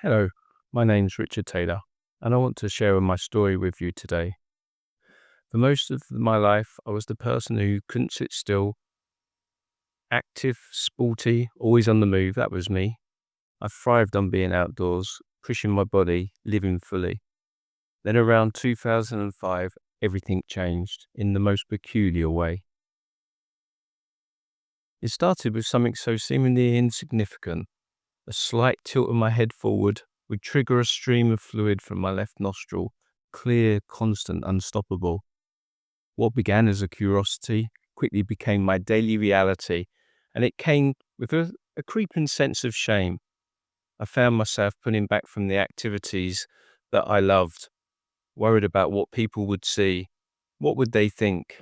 Hello, my name's Richard Taylor, and I want to share my story with you today. For most of my life, I was the person who couldn't sit still, active, sporty, always on the move. That was me. I thrived on being outdoors, pushing my body, living fully. Then around 2005, everything changed in the most peculiar way. It started with something so seemingly insignificant. A slight tilt of my head forward would trigger a stream of fluid from my left nostril, clear, constant, unstoppable. What began as a curiosity quickly became my daily reality, and it came with a creeping sense of shame. I found myself pulling back from the activities that I loved, worried about what people would see. What would they think?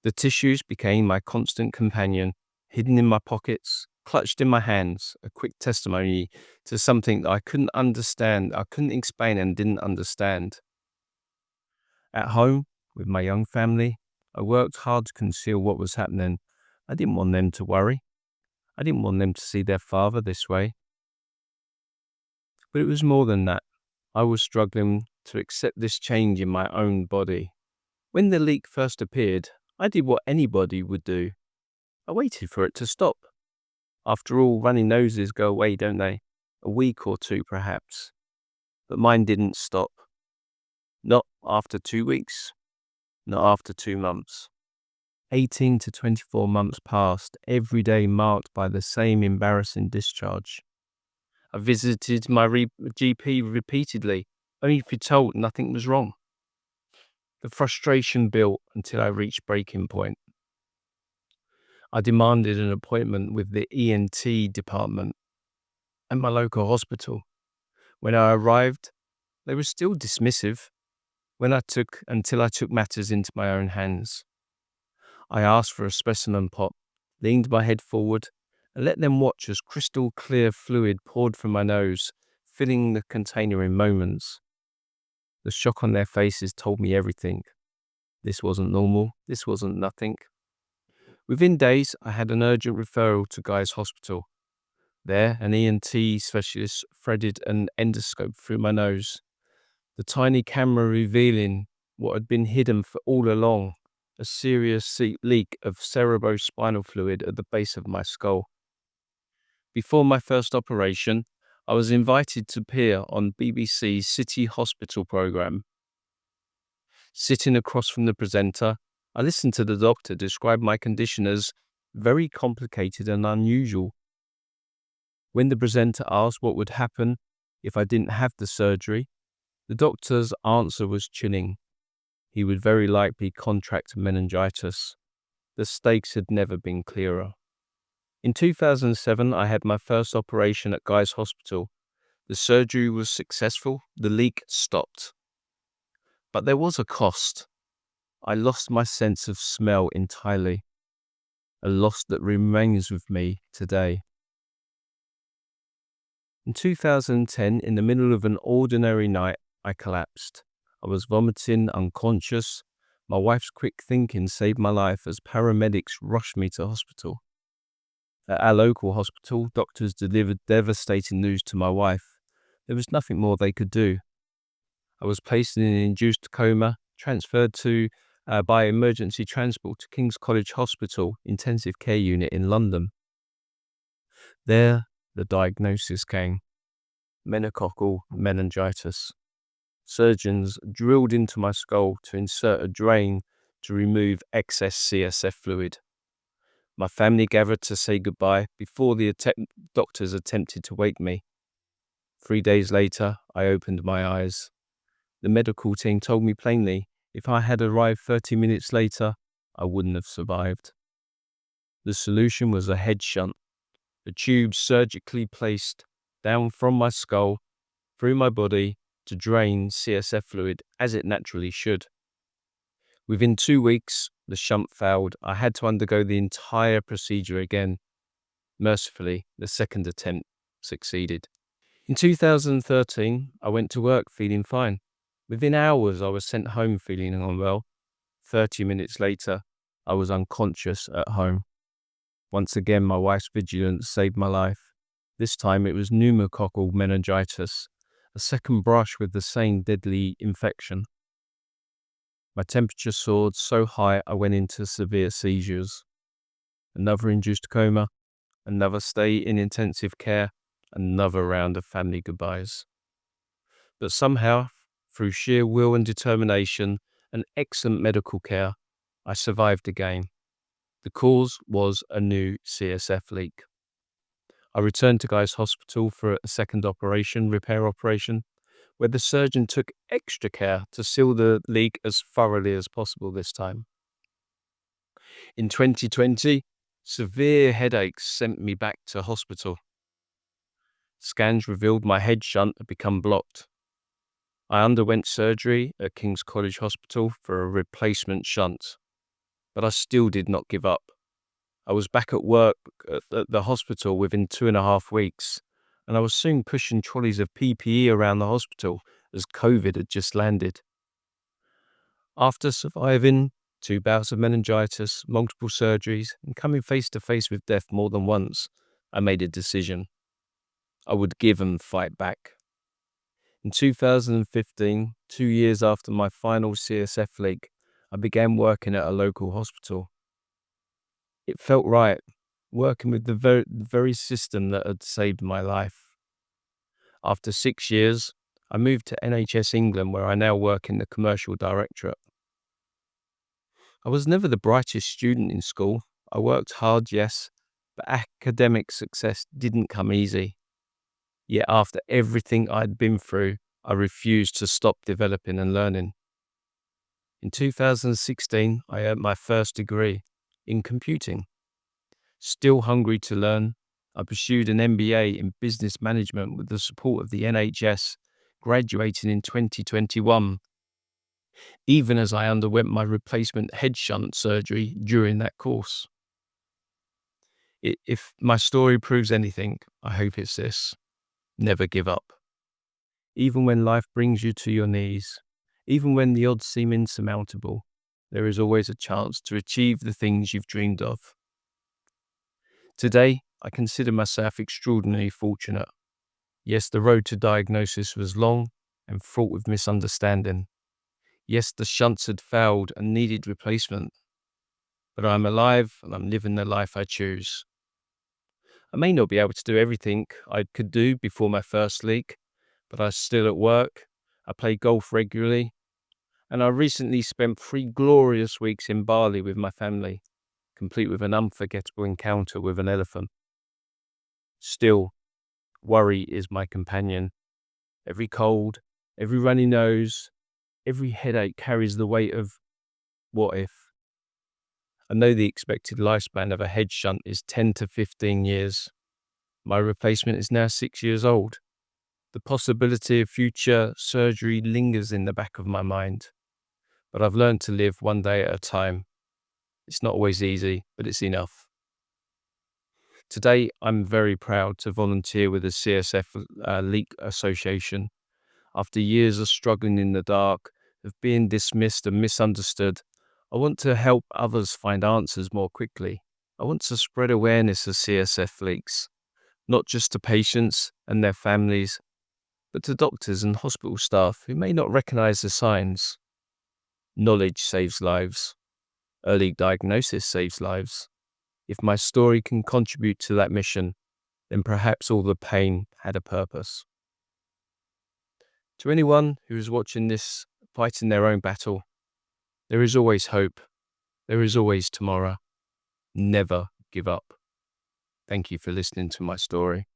The tissues became my constant companion, hidden in my pockets, clutched in my hands, a quick testimony to something that I couldn't understand, I couldn't explain and didn't understand. At home, with my young family, I worked hard to conceal what was happening. I didn't want them to worry. I didn't want them to see their father this way. But it was more than that. I was struggling to accept this change in my own body. When the leak first appeared, I did what anybody would do. I waited for it to stop. After all, runny noses go away, don't they? A week or two, perhaps. But mine didn't stop. Not after 2 weeks. Not after 2 months. 18 to 24 months passed, every day marked by the same embarrassing discharge. I visited my GP repeatedly, only to be told nothing was wrong. The frustration built until I reached breaking point. I demanded an appointment with the ENT department at my local hospital. When I arrived, they were still dismissive until I took matters into my own hands. I asked for a specimen pot, leaned my head forward, and let them watch as crystal clear fluid poured from my nose, filling the container in moments. The shock on their faces told me everything. This wasn't normal. This wasn't nothing. Within days, I had an urgent referral to Guy's Hospital. There, an ENT specialist threaded an endoscope through my nose, the tiny camera revealing what had been hidden for all along, a serious leak of cerebrospinal fluid at the base of my skull. Before my first operation, I was invited to appear on BBC's City Hospital programme. Sitting across from the presenter, I listened to the doctor describe my condition as very complicated and unusual. When the presenter asked what would happen if I didn't have the surgery, the doctor's answer was chilling. He would very likely contract meningitis. The stakes had never been clearer. In 2007, I had my first operation at Guy's Hospital. The surgery was successful. The leak stopped. But there was a cost. I lost my sense of smell entirely, a loss that remains with me today. In 2010, in the middle of an ordinary night, I collapsed. I was vomiting, unconscious. My wife's quick thinking saved my life as paramedics rushed me to hospital. At our local hospital, doctors delivered devastating news to my wife. There was nothing more they could do. I was placed in an induced coma, transferred by emergency transport to King's College Hospital intensive care unit in London. There, the diagnosis came: meningococcal meningitis. Surgeons drilled into my skull to insert a drain to remove excess CSF fluid. My family gathered to say goodbye before the doctors attempted to wake me. 3 days later, I opened my eyes. The medical team told me plainly, if I had arrived 30 minutes later, I wouldn't have survived. The solution was a head shunt, a tube surgically placed down from my skull, through my body, to drain CSF fluid as it naturally should. Within 2 weeks, the shunt failed. I had to undergo the entire procedure again. Mercifully, the second attempt succeeded. In 2013, I went to work feeling fine. Within hours, I was sent home feeling unwell. 30 minutes later, I was unconscious at home. Once again, my wife's vigilance saved my life. This time it was pneumococcal meningitis, a second brush with the same deadly infection. My temperature soared so high I went into severe seizures. Another induced coma, another stay in intensive care, another round of family goodbyes. But somehow, through sheer will and determination and excellent medical care, I survived again. The cause was a new CSF leak. I returned to Guy's Hospital for a second repair operation, where the surgeon took extra care to seal the leak as thoroughly as possible this time. In 2020, severe headaches sent me back to hospital. Scans revealed my head shunt had become blocked. I underwent surgery at King's College Hospital for a replacement shunt, but I still did not give up. I was back at work at the hospital within 2.5 weeks, and I was soon pushing trolleys of PPE around the hospital as COVID had just landed. After surviving 2 bouts of meningitis, multiple surgeries, and coming face to face with death more than once, I made a decision. I would give and fight back. In 2015, 2 years after my final CSF leak, I began working at a local hospital. It felt right, working with the very system that had saved my life. After 6 years, I moved to NHS England, where I now work in the commercial directorate. I was never the brightest student in school. I worked hard, yes, but academic success didn't come easy. Yet after everything I'd been through, I refused to stop developing and learning. In 2016, I earned my first degree in computing. Still hungry to learn, I pursued an MBA in business management with the support of the NHS, graduating in 2021, even as I underwent my replacement head shunt surgery during that course. If my story proves anything, I hope it's this: never give up. Even when life brings you to your knees, even when the odds seem insurmountable, there is always a chance to achieve the things you've dreamed of. Today, I consider myself extraordinarily fortunate. Yes, the road to diagnosis was long and fraught with misunderstanding. Yes, the shunts had failed and needed replacement. But I'm alive and I'm living the life I choose. I may not be able to do everything I could do before my first leak, but I'm still at work. I play golf regularly, and I recently spent 3 glorious weeks in Bali with my family, complete with an unforgettable encounter with an elephant. Still, worry is my companion. Every cold, every runny nose, every headache carries the weight of what if. I know the expected lifespan of a head shunt is 10 to 15 years. My replacement is now 6 years old. The possibility of future surgery lingers in the back of my mind, but I've learned to live one day at a time. It's not always easy, but it's enough. Today, I'm very proud to volunteer with the CSF Leak Association. After years of struggling in the dark, of being dismissed and misunderstood, I want to help others find answers more quickly. I want to spread awareness of CSF leaks, not just to patients and their families, but to doctors and hospital staff who may not recognize the signs. Knowledge saves lives. Early diagnosis saves lives. If my story can contribute to that mission, then perhaps all the pain had a purpose. To anyone who is watching this fighting their own battle, there is always hope. There is always tomorrow. Never give up. Thank you for listening to my story.